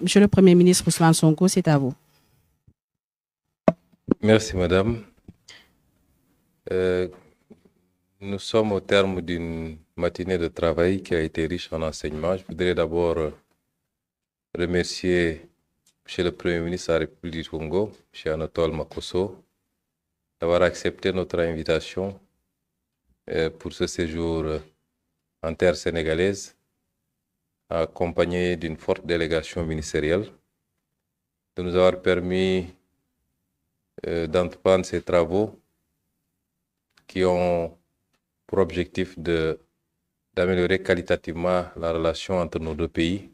Monsieur le Premier ministre Ousmane Sonko, c'est à vous. Merci, madame. Nous sommes au terme d'une matinée de travail qui a été riche en enseignements. Je voudrais d'abord remercier Monsieur le Premier ministre de la République du Congo, M. Anatole Makosso, d'avoir accepté notre invitation pour ce séjour en terre sénégalaise, accompagné d'une forte délégation ministérielle, de nous avoir permis d'entreprendre ces travaux qui ont pour objectif d'améliorer qualitativement la relation entre nos deux pays,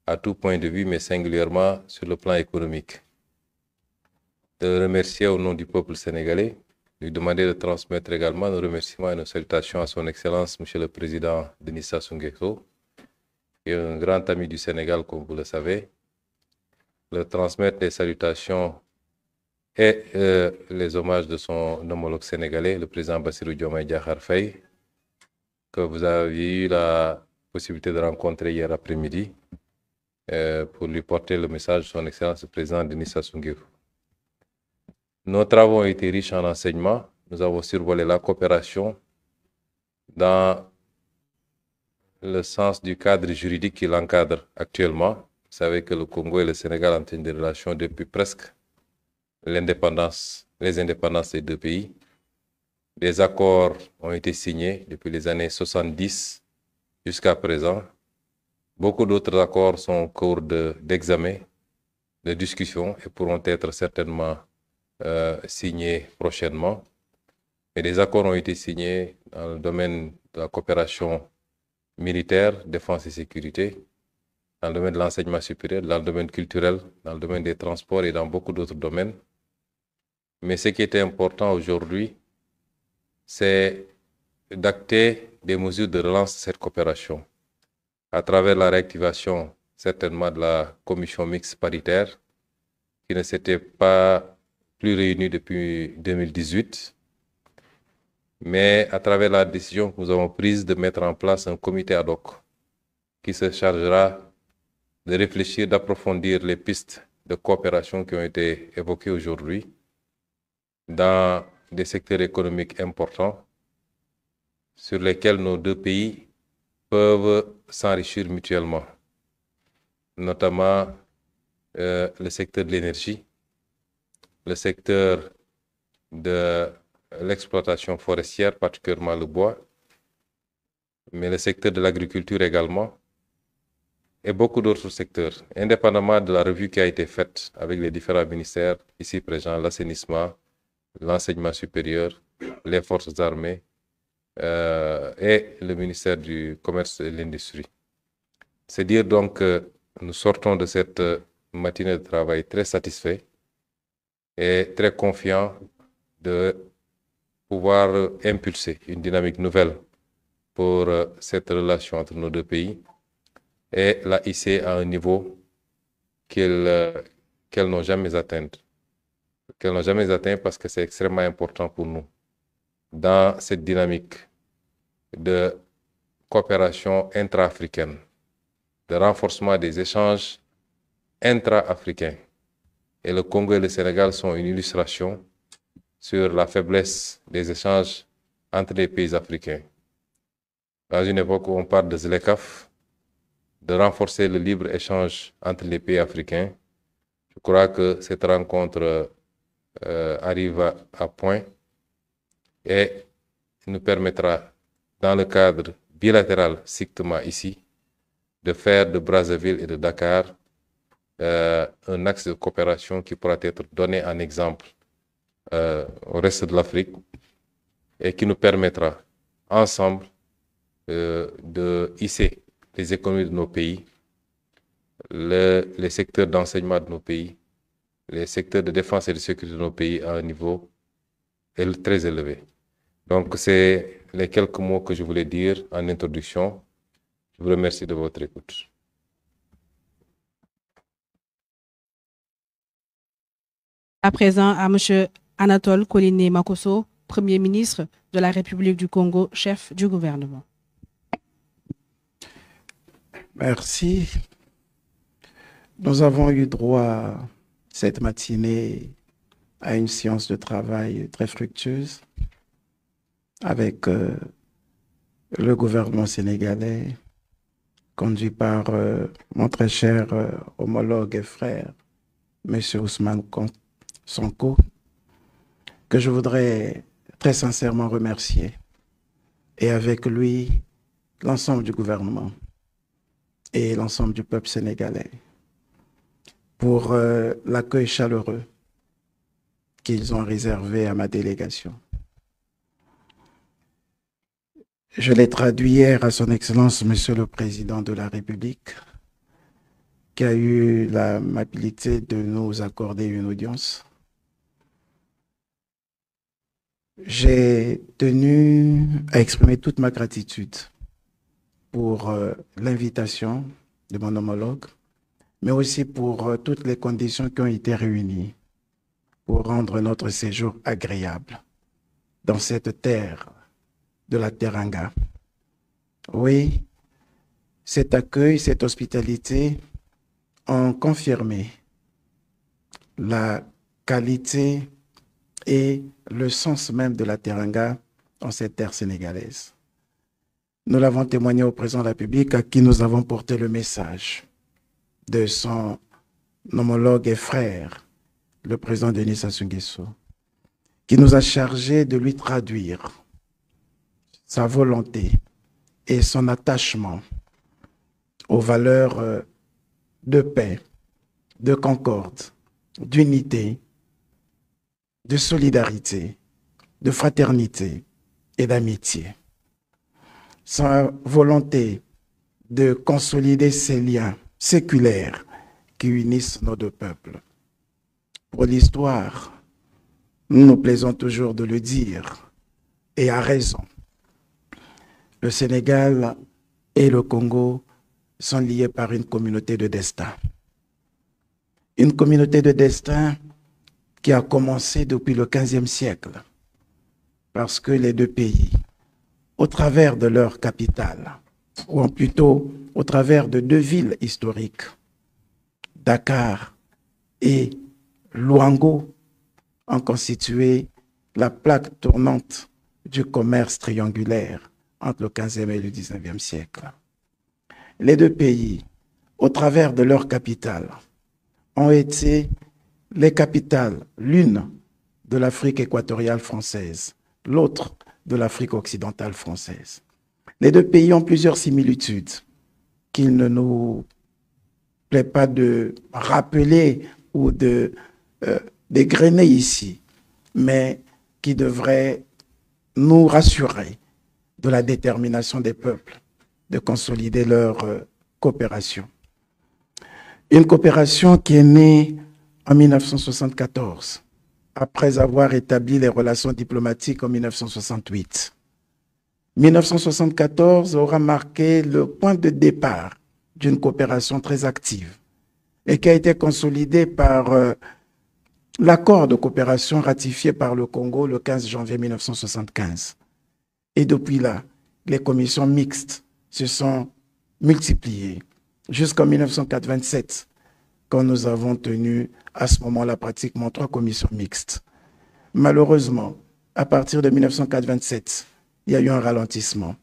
à tout point de vue, mais singulièrement sur le plan économique. De remercier au nom du peuple sénégalais, lui demander de transmettre également nos remerciements et nos salutations à son Excellence, Monsieur le Président Denis Sassou Nguesso, qui est un grand ami du Sénégal, comme vous le savez. Le transmettre les salutations et les hommages de son homologue sénégalais, le président Bassirou Diomaye Diakhar Faye, que vous avez eu la possibilité de rencontrer hier après-midi pour lui porter le message de son Excellence le président Denis Sassou Nguesso. Nos travaux ont été riches en enseignements. Nous avons survolé la coopération dans le sens du cadre juridique qui l'encadre actuellement. Vous savez que le Congo et le Sénégal entretiennent des relations depuis presque les indépendances des deux pays. Des accords ont été signés depuis les années 70 jusqu'à présent. Beaucoup d'autres accords sont en cours d'examen, de discussion et pourront être certainement signés prochainement. Et des accords ont été signés dans le domaine de la coopération militaire, défense et sécurité, dans le domaine de l'enseignement supérieur, dans le domaine culturel, dans le domaine des transports et dans beaucoup d'autres domaines. Mais ce qui était important aujourd'hui, c'est d'acter des mesures de relance de cette coopération à travers la réactivation certainement de la commission mixte paritaire qui ne s'était pas plus réunie depuis 2018, mais à travers la décision que nous avons prise de mettre en place un comité ad hoc qui se chargera de réfléchir, d'approfondir les pistes de coopération qui ont été évoquées aujourd'hui dans des secteurs économiques importants sur lesquels nos deux pays peuvent s'enrichir mutuellement, notamment le secteur de l'énergie, le secteur de l'exploitation forestière, particulièrement le bois, mais le secteur de l'agriculture également, et beaucoup d'autres secteurs, indépendamment de la revue qui a été faite avec les différents ministères ici présents, l'assainissement, l'enseignement supérieur, les forces armées et le ministère du Commerce et de l'Industrie. C'est dire donc que nous sortons de cette matinée de travail très satisfaits et très confiants de pouvoir impulser une dynamique nouvelle pour cette relation entre nos deux pays et la hisser à un niveau qu'elles n'ont jamais atteint. Qu'elles n'ont jamais atteint parce que c'est extrêmement important pour nous dans cette dynamique de coopération intra-africaine, de renforcement des échanges intra-africains. Et le Congo et le Sénégal sont une illustration sur la faiblesse des échanges entre les pays africains. Dans une époque où on parle de ZLECAf, de renforcer le libre-échange entre les pays africains, je crois que cette rencontre arrive à point et nous permettra, dans le cadre bilatéral strictement ici, de faire de Brazzaville et de Dakar un axe de coopération qui pourra être donné en exemple au reste de l'Afrique et qui nous permettra ensemble de hisser les économies de nos pays, les secteurs d'enseignement de nos pays, les secteurs de défense et de sécurité de nos pays à un niveau très élevé. Donc, c'est les quelques mots que je voulais dire en introduction. Je vous remercie de votre écoute. À présent, à M. Anatole Koliné Makosso, Premier ministre de la République du Congo, chef du gouvernement. Merci. Nous avons eu droit cette matinée à une séance de travail très fructueuse avec le gouvernement sénégalais, conduit par mon très cher homologue et frère, M. Ousmane Sonko, que je voudrais très sincèrement remercier, et avec lui l'ensemble du gouvernement et l'ensemble du peuple sénégalais pour l'accueil chaleureux qu'ils ont réservé à ma délégation. Je l'ai traduit hier à son Excellence, Monsieur le Président de la République, qui a eu l'amabilité de nous accorder une audience. J'ai tenu à exprimer toute ma gratitude pour l'invitation de mon homologue, mais aussi pour toutes les conditions qui ont été réunies pour rendre notre séjour agréable dans cette terre de la Teranga. Oui, cet accueil, cette hospitalité ont confirmé la qualité et le sens même de la Teranga dans cette terre sénégalaise. Nous l'avons témoigné au président de la République à qui nous avons porté le message de son homologue et frère, le président Denis Sassou Nguesso, qui nous a chargé de lui traduire sa volonté et son attachement aux valeurs de paix, de concorde, d'unité, de solidarité, de fraternité et d'amitié. Sa volonté de consolider ces liens séculaires qui unissent nos deux peuples. Pour l'histoire, nous nous plaisons toujours de le dire, et à raison. Le Sénégal et le Congo sont liés par une communauté de destin. Une communauté de destin qui a commencé depuis le XVe siècle, parce que les deux pays, au travers de leur capitale, ou plutôt au travers de deux villes historiques, Dakar et Luango, ont constitué la plaque tournante du commerce triangulaire entre le XVe et le XIXe siècle. Les deux pays, au travers de leur capitale, ont été les capitales, l'une de l'Afrique équatoriale française, l'autre de l'Afrique occidentale française. Les deux pays ont plusieurs similitudes qu'il ne nous plaît pas de rappeler ou de dégrainer ici, mais qui devraient nous rassurer de la détermination des peuples de consolider leur coopération. Une coopération qui est née en 1974, après avoir établi les relations diplomatiques en 1968. 1974 aura marqué le point de départ d'une coopération très active et qui a été consolidée par l'accord de coopération ratifié par le Congo le 15 janvier 1975. Et depuis là, les commissions mixtes se sont multipliées jusqu'en 1987, quand nous avons tenu à ce moment-là pratiquement 3 commissions mixtes. Malheureusement, à partir de 1987, il y a eu un ralentissement.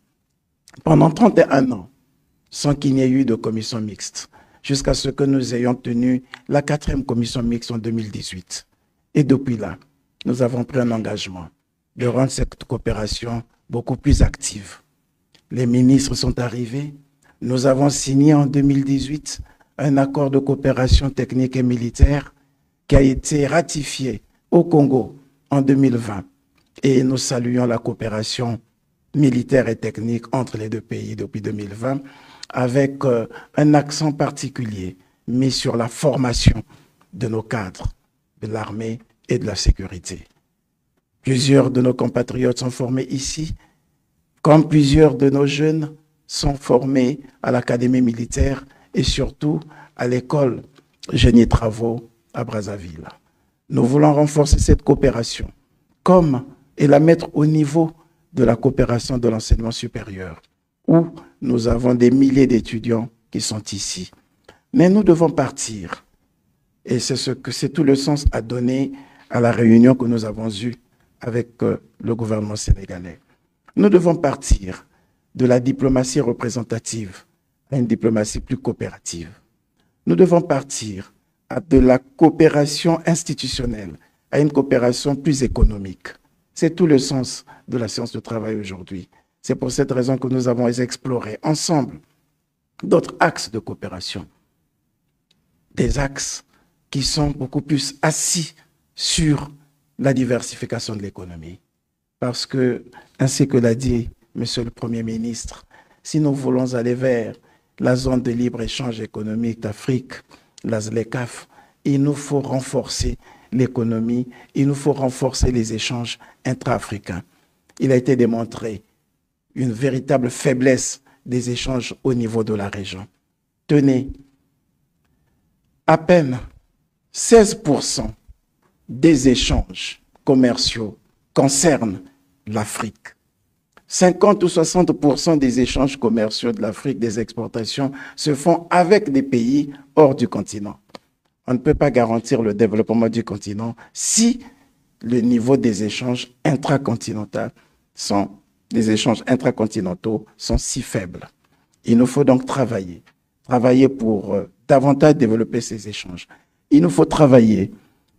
Pendant 31 ans, sans qu'il n'y ait eu de commission mixte, jusqu'à ce que nous ayons tenu la 4e commission mixte en 2018. Et depuis là, nous avons pris un engagement de rendre cette coopération beaucoup plus active. Les ministres sont arrivés. Nous avons signé en 2018 un accord de coopération technique et militaire qui a été ratifié au Congo en 2020. Et nous saluons la coopération militaire et technique entre les deux pays depuis 2020, avec un accent particulier mis sur la formation de nos cadres, de l'armée et de la sécurité. Plusieurs de nos compatriotes sont formés ici, comme plusieurs de nos jeunes sont formés à l'académie militaire et surtout à l'école Génie Travaux à Brazzaville. Nous voulons renforcer cette coopération et la mettre au niveau de la coopération de l'enseignement supérieur, où nous avons des milliers d'étudiants qui sont ici. Mais nous devons partir. Et c'est tout le sens à donner à la réunion que nous avons eue avec le gouvernement sénégalais. Nous devons partir de la diplomatie représentative à une diplomatie plus coopérative. Nous devons partir de la coopération institutionnelle à une coopération plus économique. C'est tout le sens de la séance de travail aujourd'hui. C'est pour cette raison que nous avons exploré ensemble d'autres axes de coopération. Des axes qui sont beaucoup plus assis sur la diversification de l'économie. Parce que, ainsi que l'a dit Monsieur le Premier ministre, si nous voulons aller vers la zone de libre-échange économique d'Afrique, la ZLECAf, il nous faut renforcer l'économie, il nous faut renforcer les échanges intra-africains. Il a été démontré une véritable faiblesse des échanges au niveau de la région. Tenez, à peine 16% des échanges commerciaux concernent l'Afrique. 50 ou 60% des échanges commerciaux de l'Afrique, des exportations, se font avec des pays hors du continent. On ne peut pas garantir le développement du continent si le niveau des échanges intracontinentaux sont si faibles. Il nous faut donc travailler pour davantage développer ces échanges. Il nous faut travailler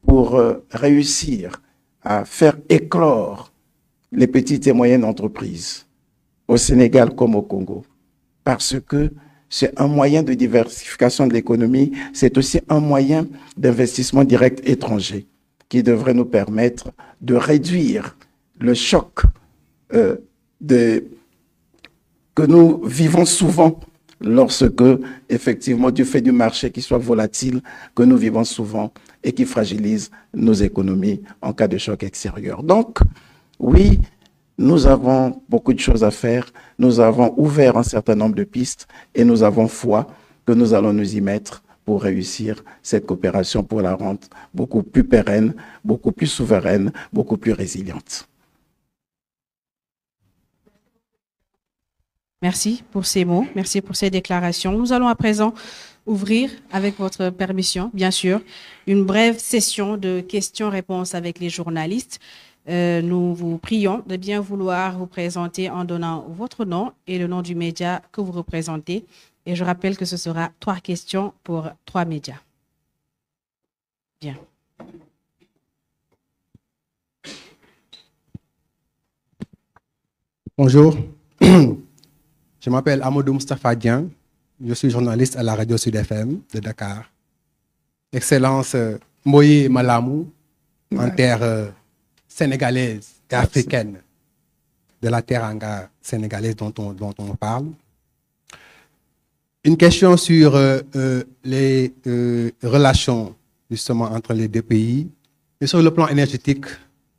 pour réussir à faire éclore les petites et moyennes entreprises au Sénégal comme au Congo, parce que c'est un moyen de diversification de l'économie, c'est aussi un moyen d'investissement direct étranger qui devrait nous permettre de réduire le choc que nous vivons souvent lorsque, effectivement, du fait du marché qui soit volatile, que nous vivons souvent et qui fragilise nos économies en cas de choc extérieur. Donc, oui, nous avons beaucoup de choses à faire. Nous avons ouvert un certain nombre de pistes et nous avons foi que nous allons nous y mettre pour réussir cette coopération, pour la rendre beaucoup plus pérenne, beaucoup plus souveraine, beaucoup plus résiliente. Merci pour ces mots, merci pour ces déclarations. Nous allons à présent ouvrir, avec votre permission, bien sûr, une brève session de questions-réponses avec les journalistes. Nous vous prions de bien vouloir vous présenter en donnant votre nom et le nom du média que vous représentez. Et je rappelle que ce sera 3 questions pour 3 médias. Bien. Bonjour, je m'appelle Amadou Moustapha Dian, je suis journaliste à la radio Sud FM de Dakar. Excellence Moïse Malamou, en terre sénégalaise et africaine, de la teranga sénégalaise dont on parle. Une question sur les relations justement entre les deux pays, mais sur le plan énergétique,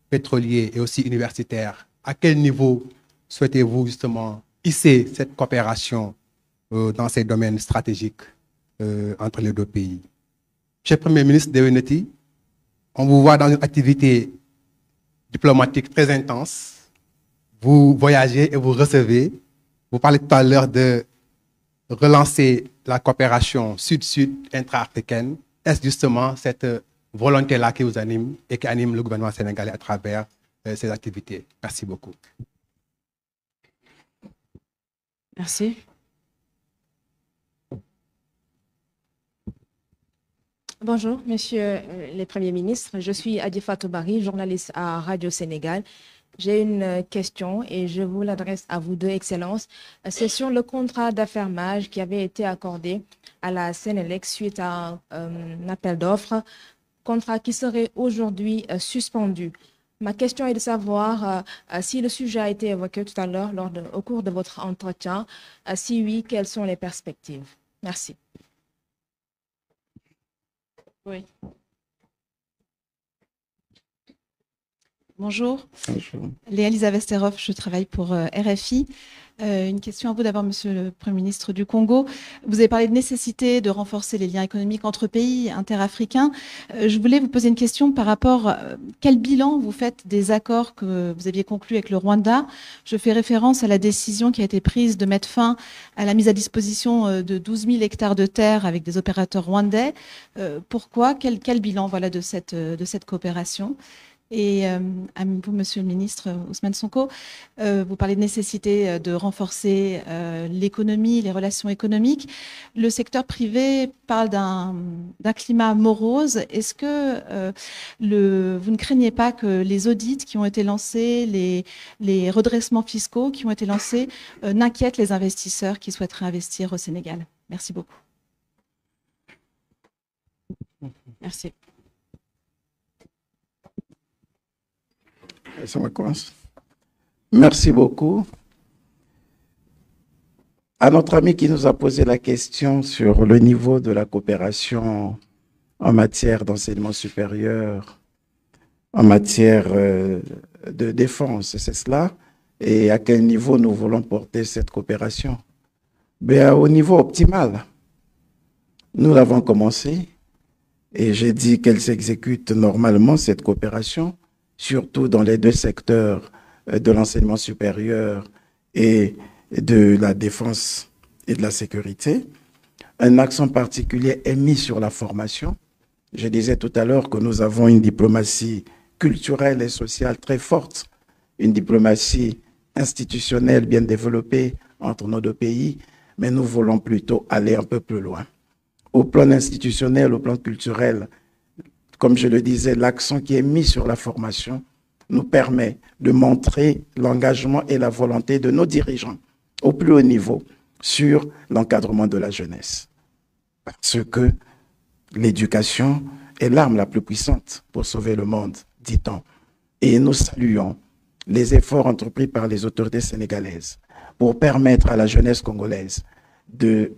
pétrolier et aussi universitaire. À quel niveau souhaitez-vous justement hisser cette coopération dans ces domaines stratégiques entre les deux pays? Monsieur le Premier ministre Deweneti, on vous voit dans une activité diplomatique très intense. Vous voyagez et vous recevez. Vous parlez tout à l'heure de relancer la coopération sud-sud intra-africaine. Est-ce justement cette volonté-là qui vous anime et qui anime le gouvernement sénégalais à travers ces activités? Merci beaucoup. Merci. Bonjour, Monsieur le Premier ministre. Je suis Adi Fatou Bari, journaliste à Radio Sénégal. J'ai une question et je vous l'adresse à vous deux, Excellences. C'est sur le contrat d'affermage qui avait été accordé à la Sénélec suite à un appel d'offres, contrat qui serait aujourd'hui suspendu. Ma question est de savoir si le sujet a été évoqué tout à l'heure au cours de votre entretien. Si oui, quelles sont les perspectives? Merci. Oui. Bonjour. Bonjour. Léa Elisabeth Serov, je travaille pour RFI. Une question à vous d'abord, Monsieur le Premier ministre du Congo. Vous avez parlé de nécessité de renforcer les liens économiques entre pays interafricains. Je voulais vous poser une question par rapport à quel bilan vous faites des accords que vous aviez conclus avec le Rwanda. Je fais référence à la décision qui a été prise de mettre fin à la mise à disposition de 12 000 hectares de terre avec des opérateurs rwandais. Pourquoi? Quel bilan voilà, de cette coopération? Et à vous, Monsieur le ministre Ousmane Sonko, vous parlez de nécessité de renforcer l'économie, les relations économiques. Le secteur privé parle d'un climat morose. Est-ce que vous ne craignez pas que les audits qui ont été lancés, les redressements fiscaux qui ont été lancés n'inquiètent les investisseurs qui souhaiteraient investir au Sénégal? Merci beaucoup. Merci. Ça me commence. Merci beaucoup. À notre ami qui nous a posé la question sur le niveau de la coopération en matière d'enseignement supérieur, en matière de défense, c'est cela, et à quel niveau nous voulons porter cette coopération? Bien, au niveau optimal. Nous l'avons commencé et j'ai dit qu'elle s'exécute normalement, cette coopération, surtout dans les deux secteurs de l'enseignement supérieur et de la défense et de la sécurité. Un accent particulier est mis sur la formation. Je disais tout à l'heure que nous avons une diplomatie culturelle et sociale très forte, une diplomatie institutionnelle bien développée entre nos deux pays, mais nous voulons plutôt aller un peu plus loin. Au plan institutionnel, au plan culturel, comme je le disais, l'accent qui est mis sur la formation nous permet de montrer l'engagement et la volonté de nos dirigeants au plus haut niveau sur l'encadrement de la jeunesse. Parce que l'éducation est l'arme la plus puissante pour sauver le monde, dit-on. Et nous saluons les efforts entrepris par les autorités sénégalaises pour permettre à la jeunesse congolaise de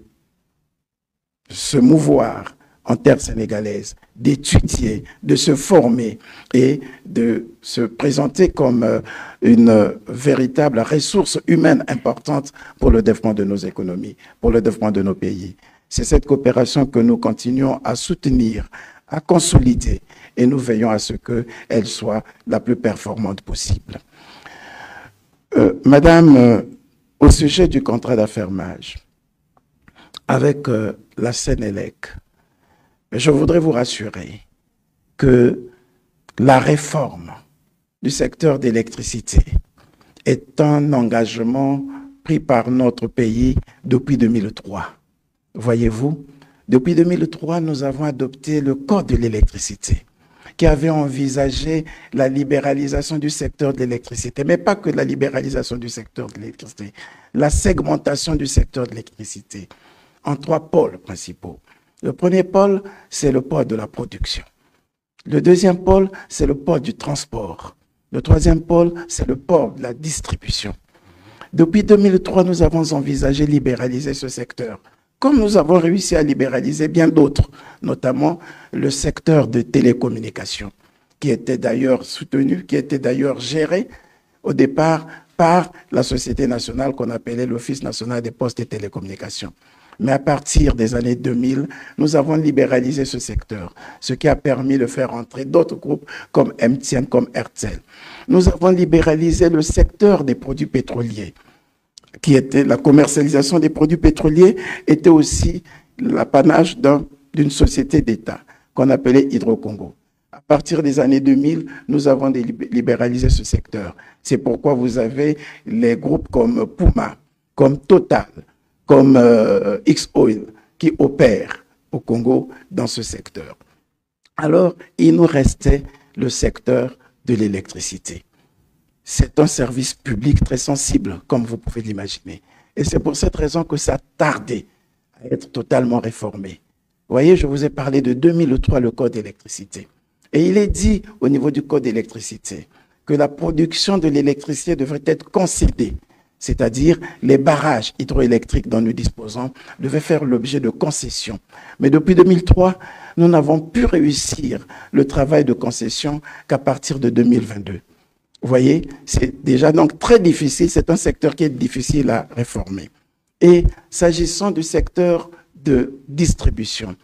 se mouvoir en terre sénégalaise, d'étudier, de se former et de se présenter comme une véritable ressource humaine importante pour le développement de nos économies, pour le développement de nos pays. C'est cette coopération que nous continuons à soutenir, à consolider, et nous veillons à ce qu'elle soit la plus performante possible. Madame, au sujet du contrat d'affermage, avec la Sénélec, je voudrais vous rassurer que la réforme du secteur d'électricité est un engagement pris par notre pays depuis 2003. Voyez-vous, depuis 2003, nous avons adopté le Code de l'électricité qui avait envisagé la libéralisation du secteur de l'électricité, mais pas que la libéralisation du secteur de l'électricité, la segmentation du secteur de l'électricité en 3 pôles principaux. Le premier pôle, c'est le pôle de la production. Le deuxième pôle, c'est le pôle du transport. Le troisième pôle, c'est le pôle de la distribution. Depuis 2003, nous avons envisagé libéraliser ce secteur, comme nous avons réussi à libéraliser bien d'autres, notamment le secteur de télécommunications, qui était d'ailleurs soutenu, qui était d'ailleurs géré au départ par la Société nationale qu'on appelait l'Office national des postes et télécommunications. Mais à partir des années 2000, nous avons libéralisé ce secteur, ce qui a permis de faire entrer d'autres groupes comme MTN, comme RTL. Nous avons libéralisé le secteur des produits pétroliers, qui était la commercialisation des produits pétroliers, était aussi l'apanage d'une société d'État qu'on appelait Hydro-Congo. À partir des années 2000, nous avons libéralisé ce secteur. C'est pourquoi vous avez les groupes comme Puma, comme Total, comme X-Oil, qui opèrent au Congo dans ce secteur. Alors, il nous restait le secteur de l'électricité. C'est un service public très sensible, comme vous pouvez l'imaginer. Et c'est pour cette raison que ça a tardé à être totalement réformé. Vous voyez, je vous ai parlé de 2003, le Code d'électricité. Et il est dit au niveau du Code d'électricité que la production de l'électricité devrait être concédée. C'est-à-dire les barrages hydroélectriques dont nous disposons devaient faire l'objet de concessions. Mais depuis 2003, nous n'avons pu réussir le travail de concession qu'à partir de 2022. Vous voyez, c'est déjà donc très difficile, c'est un secteur qui est difficile à réformer. Et s'agissant du secteur de distribution,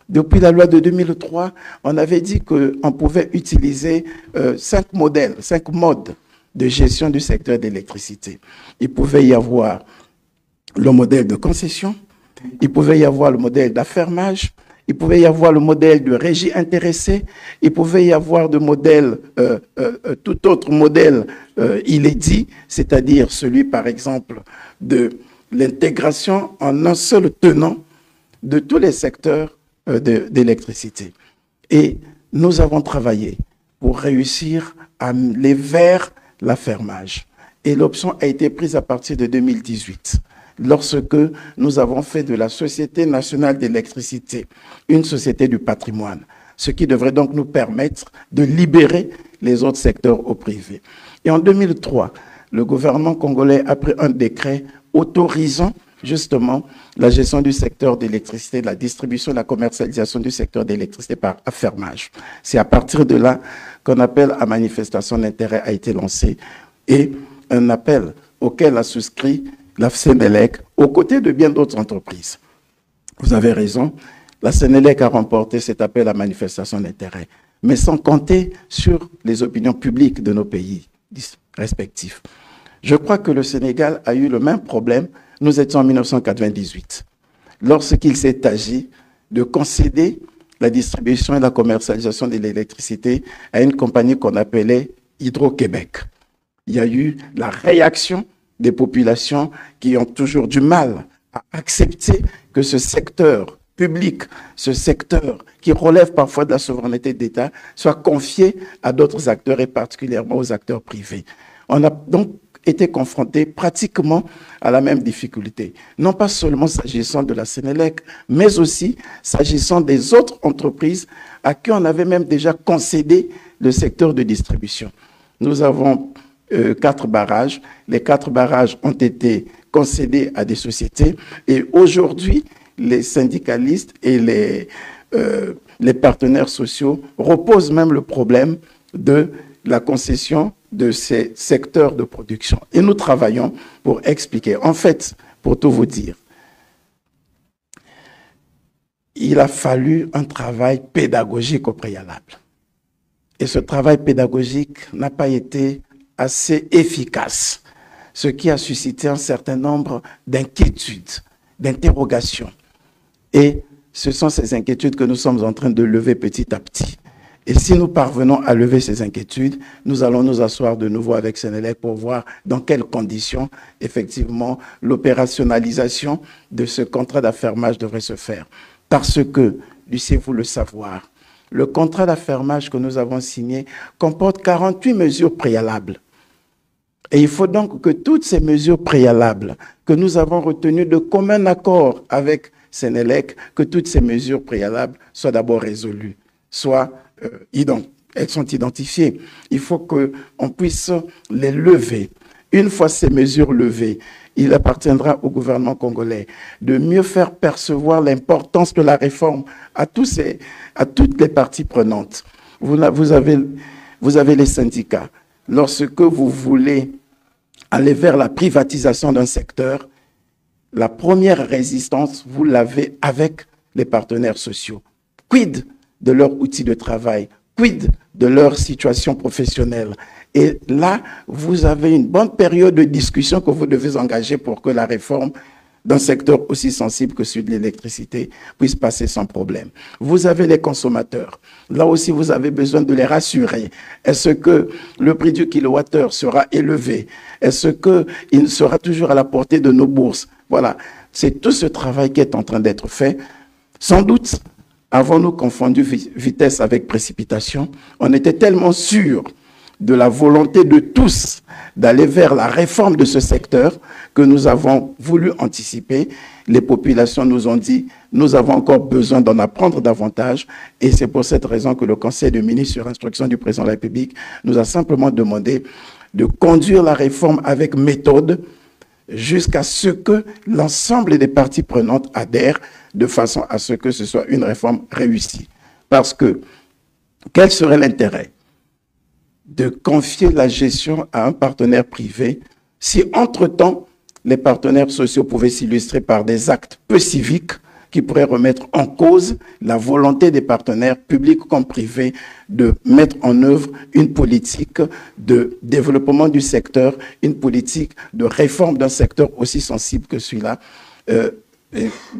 depuis la loi de 2003, on avait dit qu'on pouvait utiliser 5 modes de gestion du secteur d'électricité. Il pouvait y avoir le modèle de concession, il pouvait y avoir le modèle d'affermage, il pouvait y avoir le modèle de régie intéressée, il pouvait y avoir de modèle, tout autre modèle, il est dit, c'est-à-dire celui, par exemple, de l'intégration en un seul tenant de tous les secteurs d'électricité. Et nous avons travaillé pour réussir à aller vers l'affermage. Et l'option a été prise à partir de 2018, lorsque nous avons fait de la Société nationale d'électricité une société du patrimoine, ce qui devrait donc nous permettre de libérer les autres secteurs au privé. Et en 2003, le gouvernement congolais a pris un décret autorisant justement la gestion du secteur d'électricité, la distribution et la commercialisation du secteur d'électricité par affermage. C'est à partir de là qu'un appel à manifestation d'intérêt a été lancé et un appel auquel a souscrit la Sénélec aux côtés de bien d'autres entreprises. Vous avez raison, la Sénélec a remporté cet appel à manifestation d'intérêt, mais sans compter sur les opinions publiques de nos pays respectifs. Je crois que le Sénégal a eu le même problème. Nous étions en 1998, lorsqu'il s'est agi de concéder la distribution et la commercialisation de l'électricité à une compagnie qu'on appelait Hydro-Québec. Il y a eu la réaction des populations qui ont toujours du mal à accepter que ce secteur public, ce secteur qui relève parfois de la souveraineté d'État, soit confié à d'autres acteurs et particulièrement aux acteurs privés. On a donc été confrontés pratiquement à la même difficulté. Non pas seulement s'agissant de la Sénélec, mais aussi s'agissant des autres entreprises à qui on avait même déjà concédé le secteur de distribution. Nous avons 4 barrages. Les 4 barrages ont été concédés à des sociétés et aujourd'hui, les syndicalistes et les partenaires sociaux reposent même le problème de la concession de ces secteurs de production. Et nous travaillons pour expliquer. En fait, pour tout vous dire, il a fallu un travail pédagogique au préalable. Et ce travail pédagogique n'a pas été assez efficace, ce qui a suscité un certain nombre d'inquiétudes, d'interrogations. Et ce sont ces inquiétudes que nous sommes en train de lever petit à petit. Et si nous parvenons à lever ces inquiétudes, nous allons nous asseoir de nouveau avec Sénélec pour voir dans quelles conditions, effectivement, l'opérationnalisation de ce contrat d'affermage devrait se faire. Parce que, laissez-vous le savoir, le contrat d'affermage que nous avons signé comporte 48 mesures préalables. Et il faut donc que toutes ces mesures préalables que nous avons retenues de commun accord avec Sénélec, que toutes ces mesures préalables soient d'abord résolues, elles sont identifiées. Il faut qu'on puisse les lever. Une fois ces mesures levées, il appartiendra au gouvernement congolais de mieux faire percevoir l'importance de la réforme à toutes les parties prenantes. Vous avez les syndicats. Lorsque vous voulez aller vers la privatisation d'un secteur, la première résistance, vous l'avez avec les partenaires sociaux. Quid de leur outil de travail? Quid de leur situation professionnelle? Et là, vous avez une bonne période de discussion que vous devez engager pour que la réforme d'un secteur aussi sensible que celui de l'électricité puisse passer sans problème. Vous avez les consommateurs. Là aussi, vous avez besoin de les rassurer. Est-ce que le prix du kilowattheure sera élevé? Est-ce qu'il sera toujours à la portée de nos bourses? Voilà, c'est tout ce travail qui est en train d'être fait. Sans doute, avons-nous confondu vitesse avec précipitation? On était tellement sûrs de la volonté de tous d'aller vers la réforme de ce secteur que nous avons voulu anticiper. Les populations nous ont dit, nous avons encore besoin d'en apprendre davantage et c'est pour cette raison que le Conseil des ministres, sur instruction du président de la République, nous a simplement demandé de conduire la réforme avec méthode jusqu'à ce que l'ensemble des parties prenantes adhèrent de façon à ce que ce soit une réforme réussie. Parce que, quel serait l'intérêt de confier la gestion à un partenaire privé si, entre-temps, les partenaires sociaux pouvaient s'illustrer par des actes peu civiques qui pourraient remettre en cause la volonté des partenaires publics comme privés de mettre en œuvre une politique de développement du secteur, une politique de réforme d'un secteur aussi sensible que celui-là,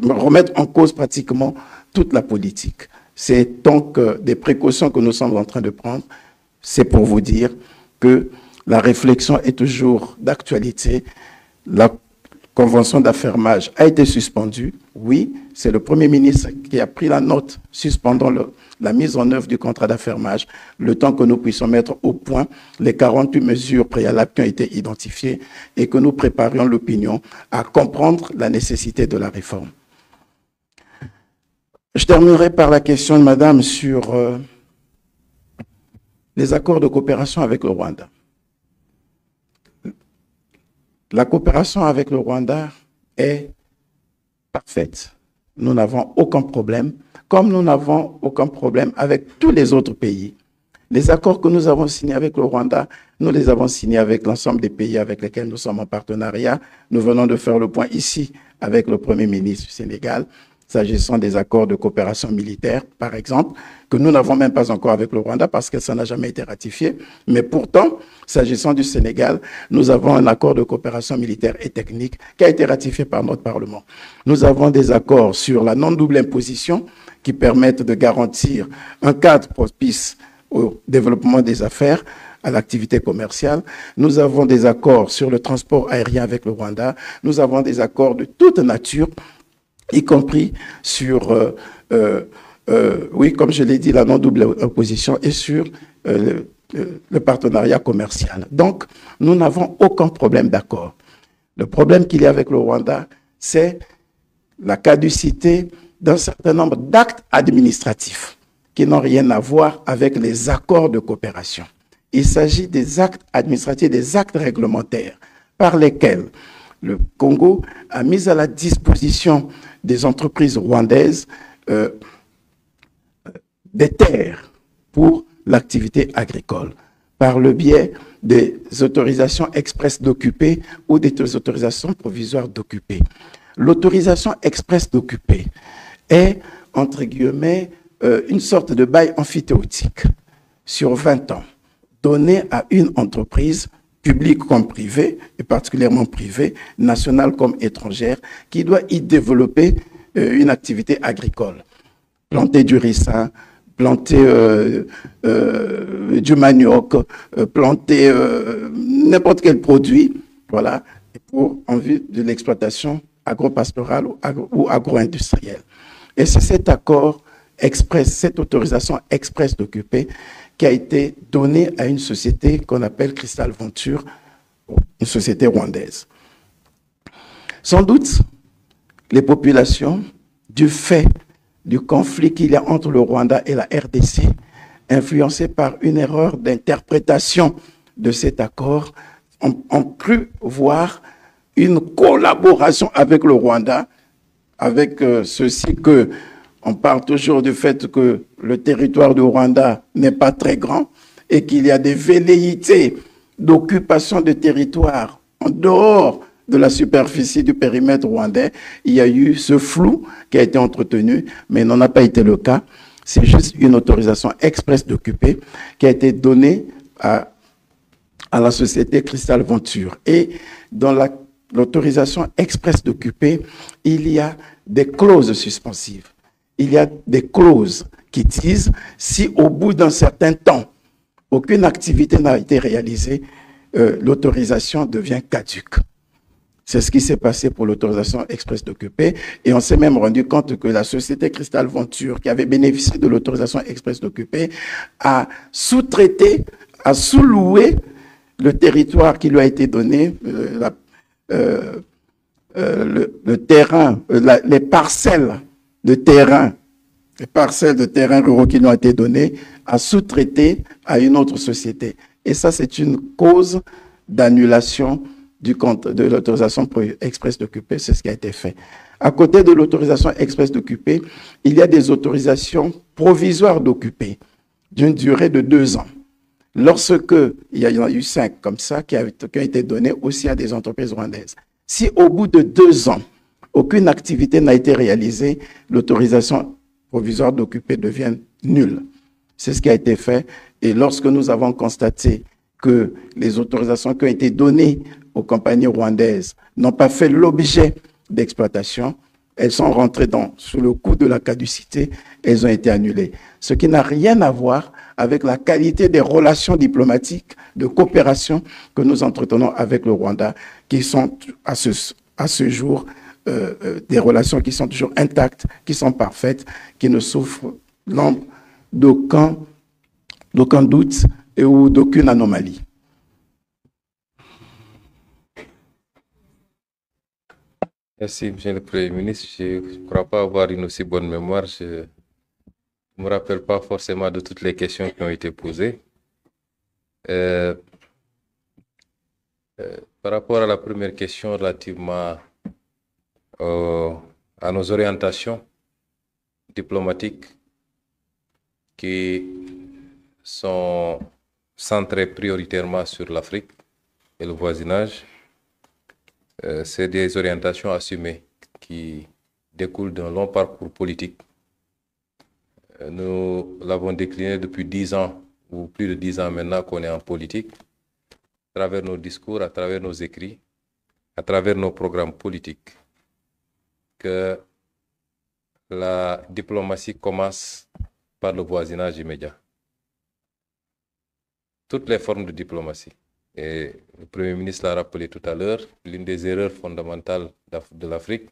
remettre en cause pratiquement toute la politique. C'est donc des précautions que nous sommes en train de prendre. C'est pour vous dire que la réflexion est toujours d'actualité. La convention d'affermage a été suspendue. Oui, c'est le Premier ministre qui a pris la note suspendant la mise en œuvre du contrat d'affermage, le temps que nous puissions mettre au point les 48 mesures préalables qui ont été identifiées et que nous préparions l'opinion à comprendre la nécessité de la réforme. Je terminerai par la question de madame sur les accords de coopération avec le Rwanda. La coopération avec le Rwanda est parfaite. Nous n'avons aucun problème, comme nous n'avons aucun problème avec tous les autres pays. Les accords que nous avons signés avec le Rwanda, nous les avons signés avec l'ensemble des pays avec lesquels nous sommes en partenariat. Nous venons de faire le point ici avec le Premier ministre du Sénégal, s'agissant des accords de coopération militaire, par exemple, que nous n'avons même pas encore avec le Rwanda parce que ça n'a jamais été ratifié. Mais pourtant, s'agissant du Sénégal, nous avons un accord de coopération militaire et technique qui a été ratifié par notre Parlement. Nous avons des accords sur la non-double imposition qui permettent de garantir un cadre propice au développement des affaires, à l'activité commerciale. Nous avons des accords sur le transport aérien avec le Rwanda. Nous avons des accords de toute nature, y compris sur, oui, comme je l'ai dit, la non-double opposition et sur le partenariat commercial. Donc, nous n'avons aucun problème d'accord. Le problème qu'il y a avec le Rwanda, c'est la caducité d'un certain nombre d'actes administratifs qui n'ont rien à voir avec les accords de coopération. Il s'agit des actes administratifs, des actes réglementaires par lesquels le Congo a mis à la disposition des entreprises rwandaises des terres pour l'activité agricole par le biais des autorisations expresses d'occuper ou des autorisations provisoires d'occuper. L'autorisation expresse d'occuper est, entre guillemets, une sorte de bail emphytéotique sur 20 ans, donné à une entreprise publique comme privée, et particulièrement privée, nationale comme étrangère, qui doit y développer une activité agricole. Planter du ricin, planter du manioc, planter n'importe quel produit, voilà, en vue de l'exploitation agro-pastorale ou agro-industrielle. Et c'est cet accord express, cette autorisation express d'occuper qui a été donnée à une société qu'on appelle Crystal Venture, une société rwandaise. Sans doute, les populations, du fait du conflit qu'il y a entre le Rwanda et la RDC, influencées par une erreur d'interprétation de cet accord, ont cru voir une collaboration avec le Rwanda, avec ceci que on parle toujours du fait que le territoire du Rwanda n'est pas très grand et qu'il y a des velléités d'occupation de territoire en dehors de la superficie du périmètre rwandais. Il y a eu ce flou qui a été entretenu, mais il n'en a pas été le cas. C'est juste une autorisation express d'occuper qui a été donnée à la société Crystal Venture. Et dans l'autorisation express d'occuper, il y a des clauses suspensives. Il y a des clauses qui disent si au bout d'un certain temps, aucune activité n'a été réalisée, l'autorisation devient caduque. C'est ce qui s'est passé pour l'autorisation express d'occuper. Et on s'est même rendu compte que la société Crystal Venture, qui avait bénéficié de l'autorisation express d'occuper, a sous-traité, a sous-loué le territoire qui lui a été donné, le terrain, les parcelles de terrain, les parcelles de terrain ruraux qui lui ont été données, a sous-traité à une autre société. Et ça, c'est une cause d'annulation de l'autorisation express d'occuper, c'est ce qui a été fait. À côté de l'autorisation express d'occuper, il y a des autorisations provisoires d'occuper d'une durée de 2 ans. Lorsque il y en a eu 5 comme ça qui ont été donnés aussi à des entreprises rwandaises. Si au bout de 2 ans, aucune activité n'a été réalisée, l'autorisation provisoire d'occuper devient nulle. C'est ce qui a été fait. Et lorsque nous avons constaté que les autorisations qui ont été données aux compagnies rwandaises n'ont pas fait l'objet d'exploitation, elles sont rentrées sous le coup de la caducité, elles ont été annulées. Ce qui n'a rien à voir avec la qualité des relations diplomatiques, de coopération que nous entretenons avec le Rwanda, qui sont à ce jour des relations qui sont toujours intactes, qui sont parfaites, qui ne souffrent d'aucun doute ou d'aucune anomalie. Merci, Monsieur le Premier ministre. Je ne crois pas avoir une aussi bonne mémoire. Je ne me rappelle pas forcément de toutes les questions qui ont été posées. Par rapport à la première question relativement à nos orientations diplomatiques qui sont centrées prioritairement sur l'Afrique et le voisinage, c'est des orientations assumées qui découlent d'un long parcours politique. Nous l'avons décliné depuis 10 ans, ou plus de 10 ans maintenant qu'on est en politique, à travers nos discours, à travers nos écrits, à travers nos programmes politiques, que la diplomatie commence par le voisinage immédiat. Toutes les formes de diplomatie. Et le Premier ministre l'a rappelé tout à l'heure, l'une des erreurs fondamentales de l'Afrique,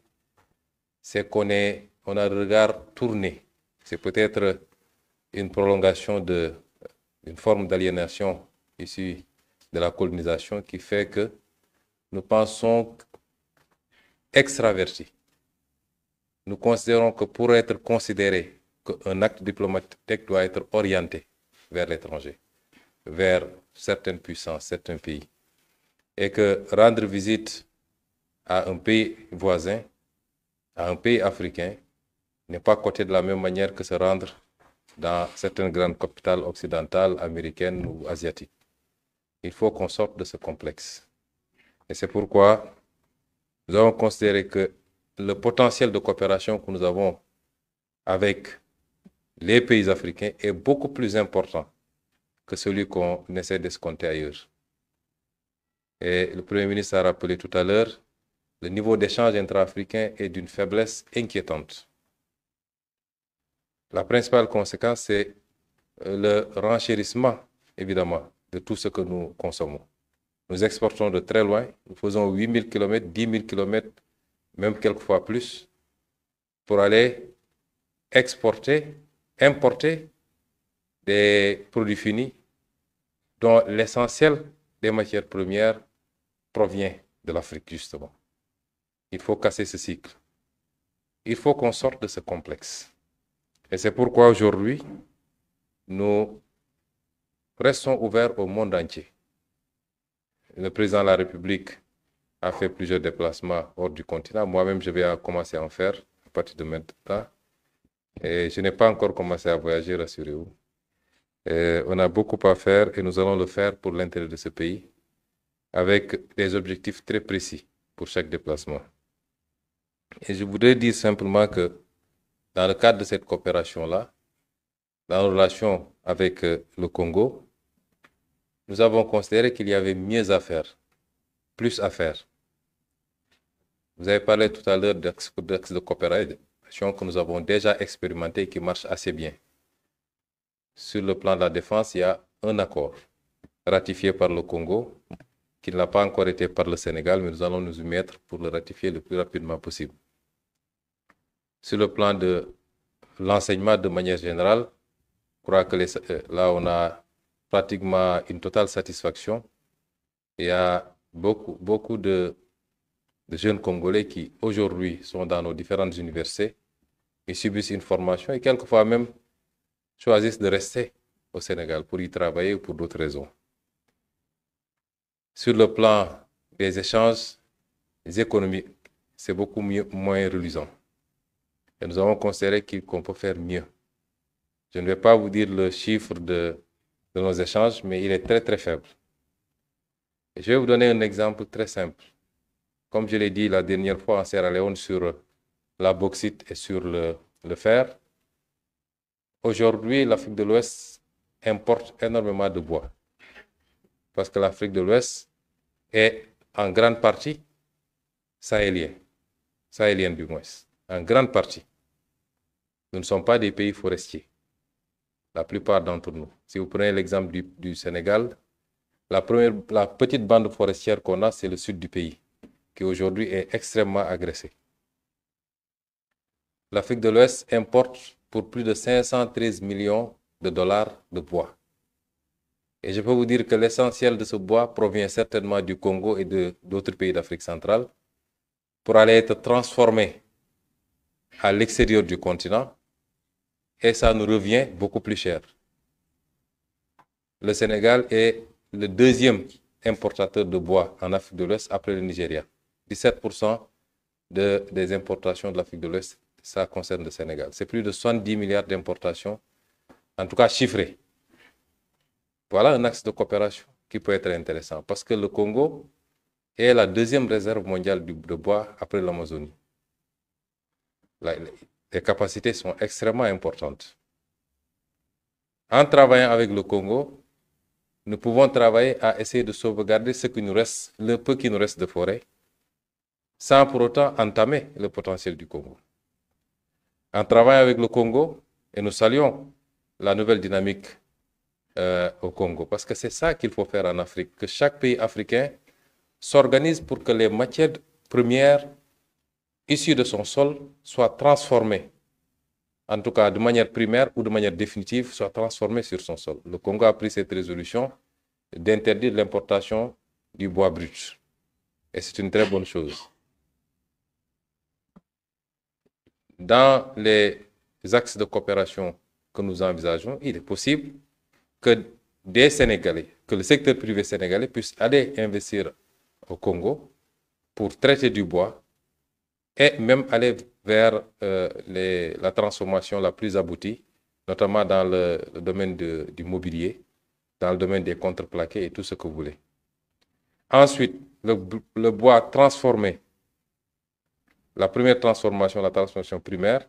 c'est qu'on a le regard tourné. C'est peut-être une prolongation d'une forme d'aliénation issue de la colonisation qui fait que nous pensons extravertis. Nous considérons que pour être considéré qu'un acte diplomatique doit être orienté vers l'étranger, vers certaines puissances, certains pays, et que rendre visite à un pays voisin, à un pays africain, n'est pas coté de la même manière que se rendre dans certaines grandes capitales occidentales, américaines ou asiatiques. Il faut qu'on sorte de ce complexe. Et c'est pourquoi nous avons considéré que le potentiel de coopération que nous avons avec les pays africains est beaucoup plus important que celui qu'on essaie d'escompter ailleurs. Et le Premier ministre a rappelé tout à l'heure, le niveau d'échange intra-africain est d'une faiblesse inquiétante. La principale conséquence, c'est le renchérissement, évidemment, de tout ce que nous consommons. Nous exportons de très loin, nous faisons 8000 km, 10 000 km, même quelquefois plus, pour aller importer des produits finis dont l'essentiel des matières premières provient de l'Afrique, justement. Il faut casser ce cycle. Il faut qu'on sorte de ce complexe. Et c'est pourquoi aujourd'hui, nous restons ouverts au monde entier. Le président de la République a fait plusieurs déplacements hors du continent. Moi-même, je vais commencer à en faire à partir de maintenant. Et je n'ai pas encore commencé à voyager, rassurez-vous. On a beaucoup à faire et nous allons le faire pour l'intérêt de ce pays avec des objectifs très précis pour chaque déplacement. Et je voudrais dire simplement que dans le cadre de cette coopération-là, dans la relation avec le Congo, nous avons considéré qu'il y avait mieux à faire, plus à faire. Vous avez parlé tout à l'heure d'axes de coopération que nous avons déjà expérimenté et qui marchent assez bien. Sur le plan de la défense, il y a un accord ratifié par le Congo, qui n'a pas encore été par le Sénégal, mais nous allons nous y mettre pour le ratifier le plus rapidement possible. Sur le plan de l'enseignement de manière générale, je crois que là, on a pratiquement une totale satisfaction. Il y a beaucoup de jeunes Congolais qui, aujourd'hui, sont dans nos différentes universités, ils subissent une formation et quelquefois même choisissent de rester au Sénégal pour y travailler ou pour d'autres raisons. Sur le plan des échanges économiques, c'est beaucoup moins reluisant. Et nous avons considéré qu'on peut faire mieux. Je ne vais pas vous dire le chiffre de de nos échanges, mais il est très, très faible. Et je vais vous donner un exemple très simple. Comme je l'ai dit la dernière fois en Sierra Leone sur la bauxite et sur le fer, aujourd'hui, l'Afrique de l'Ouest importe énormément de bois. Parce que l'Afrique de l'Ouest est en grande partie sahélienne du moins, en grande partie. Nous ne sommes pas des pays forestiers, la plupart d'entre nous. Si vous prenez l'exemple du Sénégal, la petite bande forestière qu'on a, c'est le sud du pays, qui aujourd'hui est extrêmement agressé. L'Afrique de l'Ouest importe pour plus de 513 millions de dollars de bois. Et je peux vous dire que l'essentiel de ce bois provient certainement du Congo et d'autres pays d'Afrique centrale pour aller être transformé à l'extérieur du continent, et ça nous revient beaucoup plus cher. Le Sénégal est le deuxième importateur de bois en Afrique de l'Ouest après le Nigeria. 17% des importations de l'Afrique de l'Ouest, ça concerne le Sénégal. C'est plus de 70 milliards d'importations, en tout cas chiffrées. Voilà un axe de coopération qui peut être intéressant parce que le Congo est la deuxième réserve mondiale de bois après l'Amazonie. Les capacités sont extrêmement importantes. En travaillant avec le Congo, nous pouvons travailler à essayer de sauvegarder ce qui nous reste, le peu qui nous reste de forêt, sans pour autant entamer le potentiel du Congo. En travaillant avec le Congo, et nous saluons la nouvelle dynamique au Congo, parce que c'est ça qu'il faut faire en Afrique, que chaque pays africain s'organise pour que les matières premières issues de son sol soient transformées, en tout cas de manière primaire ou de manière définitive, soient transformées sur son sol. Le Congo a pris cette résolution d'interdire l'importation du bois brut. Et c'est une très bonne chose. Dans les axes de coopération que nous envisageons, il est possible que des Sénégalais, que le secteur privé sénégalais puisse aller investir au Congo pour traiter du bois et même aller vers la transformation la plus aboutie, notamment dans le domaine du mobilier, dans le domaine des contreplaqués et tout ce que vous voulez. Ensuite, le bois transformé, la première transformation, la transformation primaire,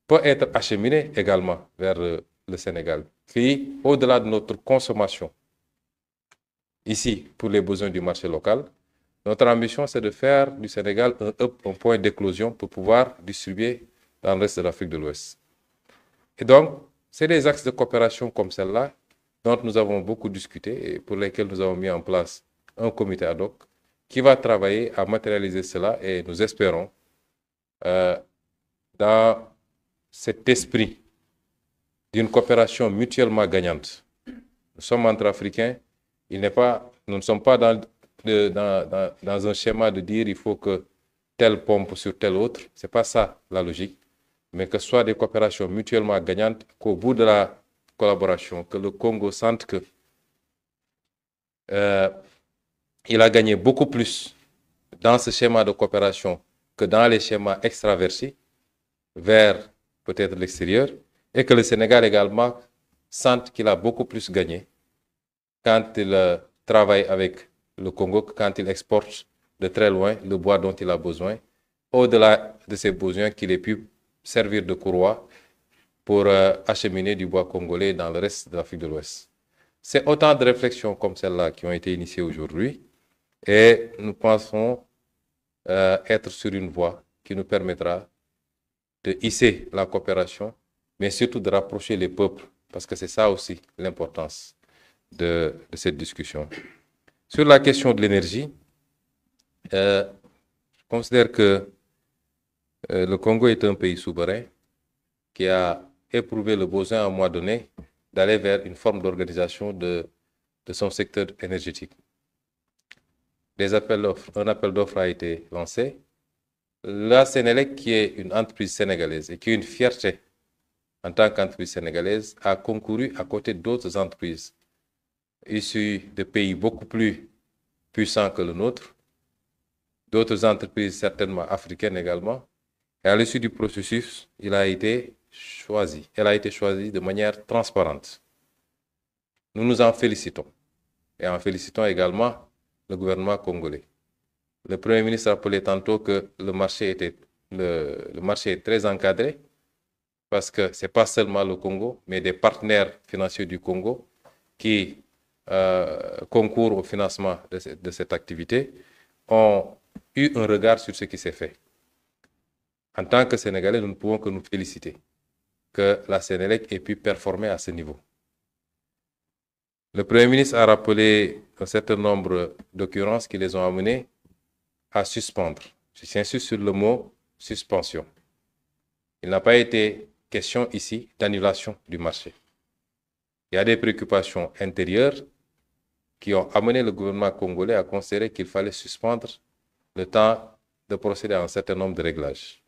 peut être acheminé également vers le Sénégal, qui, au-delà de notre consommation, ici, pour les besoins du marché local, notre ambition, c'est de faire du Sénégal un point d'éclosion pour pouvoir distribuer dans le reste de l'Afrique de l'Ouest. Et donc, c'est des axes de coopération comme celle-là dont nous avons beaucoup discuté et pour lesquels nous avons mis en place un comité ad hoc qui va travailler à matérialiser cela et nous espérons, dans cet esprit d'une coopération mutuellement gagnante. Nous sommes entre Africains, nous ne sommes pas dans un schéma de dire il faut que telle pompe sur telle autre. Ce n'est pas ça la logique, mais que ce soit des coopérations mutuellement gagnantes, qu'au bout de la collaboration, que le Congo sente que il a gagné beaucoup plus dans ce schéma de coopération que dans les schémas extraversés vers peut-être l'extérieur, et que le Sénégal également sente qu'il a beaucoup plus gagné quand il travaille avec le Congo, quand il exporte de très loin le bois dont il a besoin, au-delà de ses besoins qu'il ait pu servir de courroie pour acheminer du bois congolais dans le reste de l'Afrique de l'Ouest. C'est autant de réflexions comme celle-là qui ont été initiées aujourd'hui et nous pensons être sur une voie qui nous permettra de hisser la coopération, mais surtout de rapprocher les peuples, parce que c'est ça aussi l'importance de cette discussion. Sur la question de l'énergie, je considère que le Congo est un pays souverain qui a éprouvé le besoin à un moment donné d'aller vers une forme d'organisation de son secteur énergétique. Un appel d'offres a été lancé. La Sénélec, qui est une entreprise sénégalaise et qui est une fierté en tant qu'entreprise sénégalaise, a concouru à côté d'autres entreprises issues de pays beaucoup plus puissants que le nôtre, d'autres entreprises certainement africaines également. Et à l'issue du processus, elle a été choisie de manière transparente. Nous nous en félicitons. Et en félicitons également le gouvernement congolais. Le Premier ministre rappelait tantôt que le marché est très encadré parce que ce n'est pas seulement le Congo, mais des partenaires financiers du Congo qui concourent au financement de cette activité ont eu un regard sur ce qui s'est fait. En tant que Sénégalais, nous ne pouvons que nous féliciter que la Sénélec ait pu performer à ce niveau. Le Premier ministre a rappelé un certain nombre d'occurrences qui les ont amenés à suspendre. J'insiste sur le mot suspension. Il n'a pas été question ici d'annulation du marché. Il y a des préoccupations intérieures qui ont amené le gouvernement congolais à considérer qu'il fallait suspendre le temps de procéder à un certain nombre de réglages.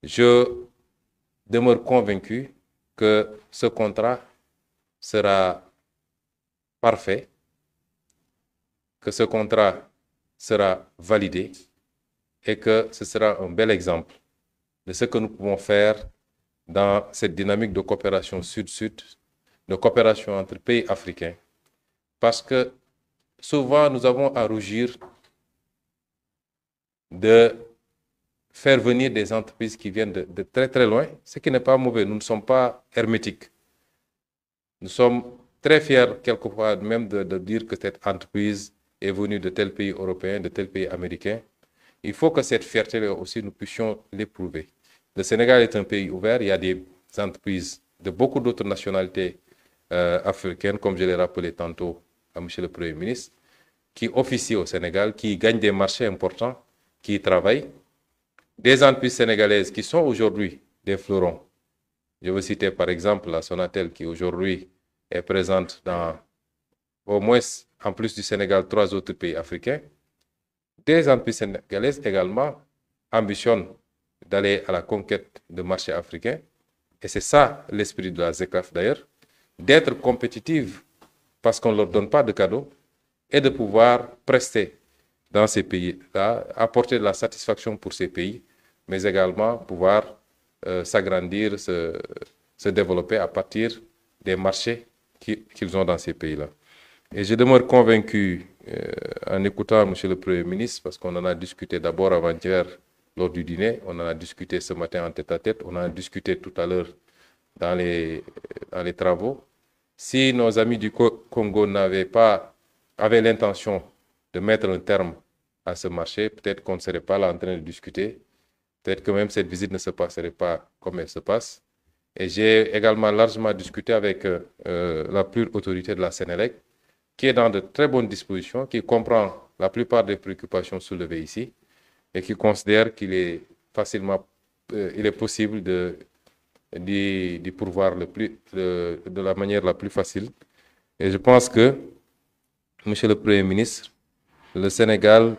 Je demeure convaincu que ce contrat sera parfait, que ce contrat sera validé et que ce sera un bel exemple de ce que nous pouvons faire dans cette dynamique de coopération sud-sud, de coopération entre pays africains. Parce que souvent, nous avons à rougir de faire venir des entreprises qui viennent de très très loin, ce qui n'est pas mauvais. Nous ne sommes pas hermétiques. Nous sommes très fiers quelquefois même de dire que cette entreprise est venue de tel pays européen, de tel pays américain. Il faut que cette fierté-là aussi, nous puissions l'éprouver. Le Sénégal est un pays ouvert. Il y a des entreprises de beaucoup d'autres nationalités africaines, comme je l'ai rappelé tantôt à M. le Premier ministre, qui officient au Sénégal, qui gagnent des marchés importants, qui y travaillent. Des entreprises sénégalaises qui sont aujourd'hui des fleurons. Je veux citer par exemple la Sonatel qui aujourd'hui est présente dans au moins, en plus du Sénégal, 3 autres pays africains. Des entreprises sénégalaises également ambitionnent d'aller à la conquête de marchés africains. Et c'est ça l'esprit de la ZECAF d'ailleurs, d'être compétitive parce qu'on ne leur donne pas de cadeaux et de pouvoir prester dans ces pays-là, apporter de la satisfaction pour ces pays, mais également pouvoir s'agrandir, se développer à partir des marchés qu'ils ont dans ces pays-là. Et je demeure convaincu, en écoutant M. le Premier ministre, parce qu'on en a discuté d'abord avant-hier lors du dîner, on en a discuté ce matin en tête-à-tête, on en a discuté tout à l'heure dans les travaux. Si nos amis du Congo avaient l'intention de mettre un terme à ce marché, peut-être qu'on ne serait pas là en train de discuter. Peut-être que même cette visite ne se passerait pas comme elle se passe. Et j'ai également largement discuté avec la plus haute autorité de la Sénélec, qui est dans de très bonnes dispositions, qui comprend la plupart des préoccupations soulevées ici et qui considère qu'il est possible d'y pourvoir de la manière la plus facile. Et je pense que, Monsieur le Premier ministre, le Sénégal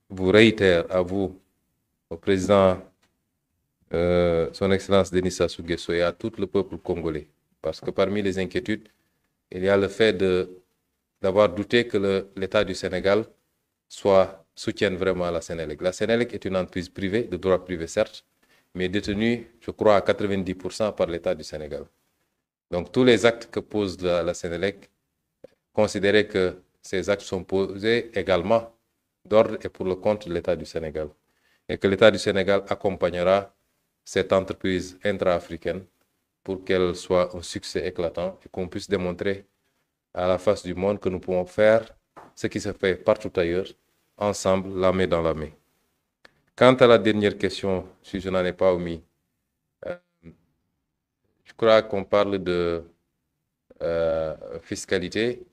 vous réitère à vous, au président, son Excellence Denis Sassou Nguesso et à tout le peuple congolais. Parce que parmi les inquiétudes, il y a le fait d'avoir douté que l'État du Sénégal soutienne vraiment la Sénélec. La Sénélec est une entreprise privée, de droit privé certes, mais détenue, je crois, à 90% par l'État du Sénégal. Donc tous les actes que pose la Sénélec, considérez que ces actes sont posés également d'ordre et pour le compte de l'État du Sénégal. Et que l'État du Sénégal accompagnera cette entreprise intra-africaine pour qu'elle soit un succès éclatant et qu'on puisse démontrer à la face du monde que nous pouvons faire ce qui se fait partout ailleurs, ensemble, la main dans la main. Quant à la dernière question, si je n'en ai pas omis, je crois qu'on parle de fiscalité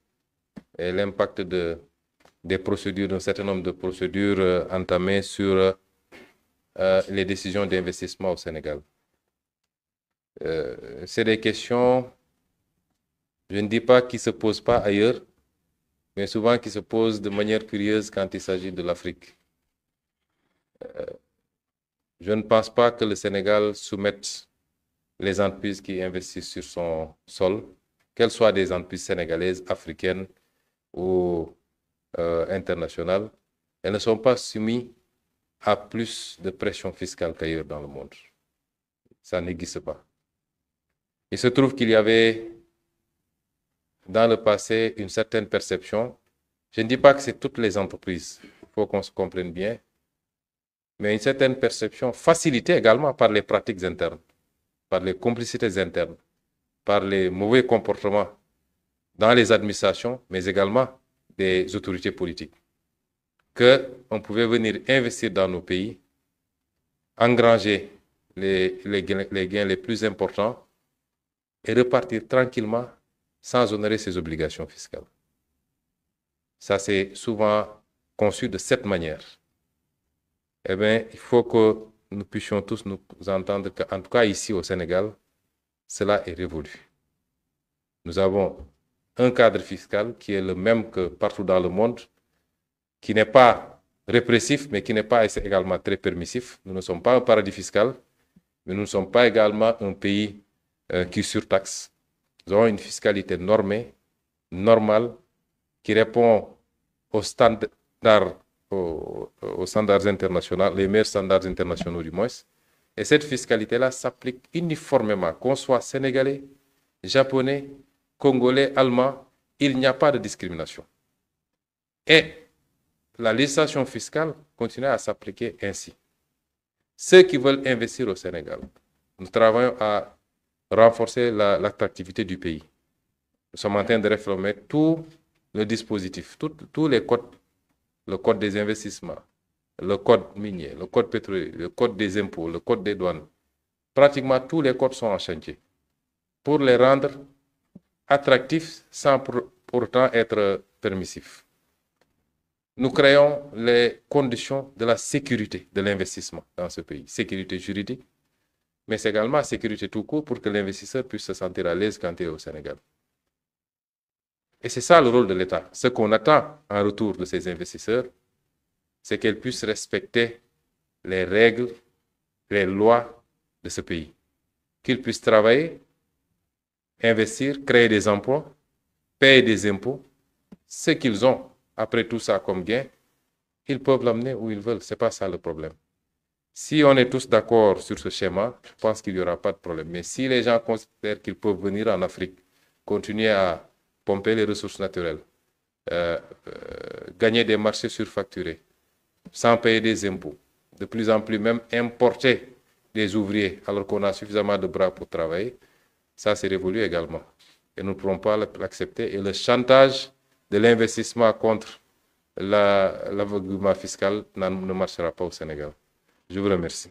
et l'impact des procédures, d'un certain nombre de procédures entamées sur les décisions d'investissement au Sénégal. C'est des questions, je ne dis pas qui ne se posent pas ailleurs, mais souvent qui se posent de manière curieuse quand il s'agit de l'Afrique. Je ne pense pas que le Sénégal soumette les entreprises qui investissent sur son sol, qu'elles soient des entreprises sénégalaises, africaines ou internationales, elles ne sont pas soumises à plus de pression fiscale qu'ailleurs dans le monde. Ça n'existe pas. Il se trouve qu'il y avait dans le passé une certaine perception. Je ne dis pas que c'est toutes les entreprises, il faut qu'on se comprenne bien, mais une certaine perception facilitée également par les pratiques internes, par les complicités internes, par les mauvais comportements dans les administrations, mais également des autorités politiques, qu'on pouvait venir investir dans nos pays, engranger les gains les plus importants et repartir tranquillement sans honorer ses obligations fiscales. Ça, c'est souvent conçu de cette manière. Eh bien, il faut que nous puissions tous nous entendre qu'en tout cas ici au Sénégal, cela est révolu. Nous avons un cadre fiscal qui est le même que partout dans le monde, qui n'est pas répressif, mais qui n'est pas également très permissif. Nous ne sommes pas un paradis fiscal, mais nous ne sommes pas également un pays qui surtaxe. Nous avons une fiscalité normée, normale, qui répond aux standards internationaux, les meilleurs standards internationaux du moins. Et cette fiscalité-là s'applique uniformément, qu'on soit sénégalais, japonais, congolais, allemand, il n'y a pas de discrimination. Et la législation fiscale continue à s'appliquer ainsi. Ceux qui veulent investir au Sénégal, nous travaillons à renforcer l'attractivité du pays. Nous sommes en train de réformer tout le dispositif, tous les codes, le code des investissements, le code minier, le code pétrolier, le code des impôts, le code des douanes. Pratiquement tous les codes sont en chantier pour les rendre attractifs sans pour autant être permissifs. Nous créons les conditions de la sécurité de l'investissement dans ce pays. Sécurité juridique, mais c'est également sécurité tout court pour que l'investisseur puisse se sentir à l'aise quand il est au Sénégal. Et c'est ça le rôle de l'État. Ce qu'on attend en retour de ces investisseurs, c'est qu'ils puissent respecter les règles, les lois de ce pays. Qu'ils puissent travailler, investir, créer des emplois, payer des impôts. Ce qu'ils ont, après tout ça comme gain, ils peuvent l'amener où ils veulent. Ce n'est pas ça le problème. Si on est tous d'accord sur ce schéma, je pense qu'il n'y aura pas de problème. Mais si les gens considèrent qu'ils peuvent venir en Afrique, continuer à pomper les ressources naturelles, gagner des marchés surfacturés, sans payer des impôts, de plus en plus même importer des ouvriers alors qu'on a suffisamment de bras pour travailler, ça c'est révolu également. Et nous ne pourrons pas l'accepter. Et le chantage de l'investissement contre l'aveuglement fiscal ne marchera pas au Sénégal. Je vous remercie.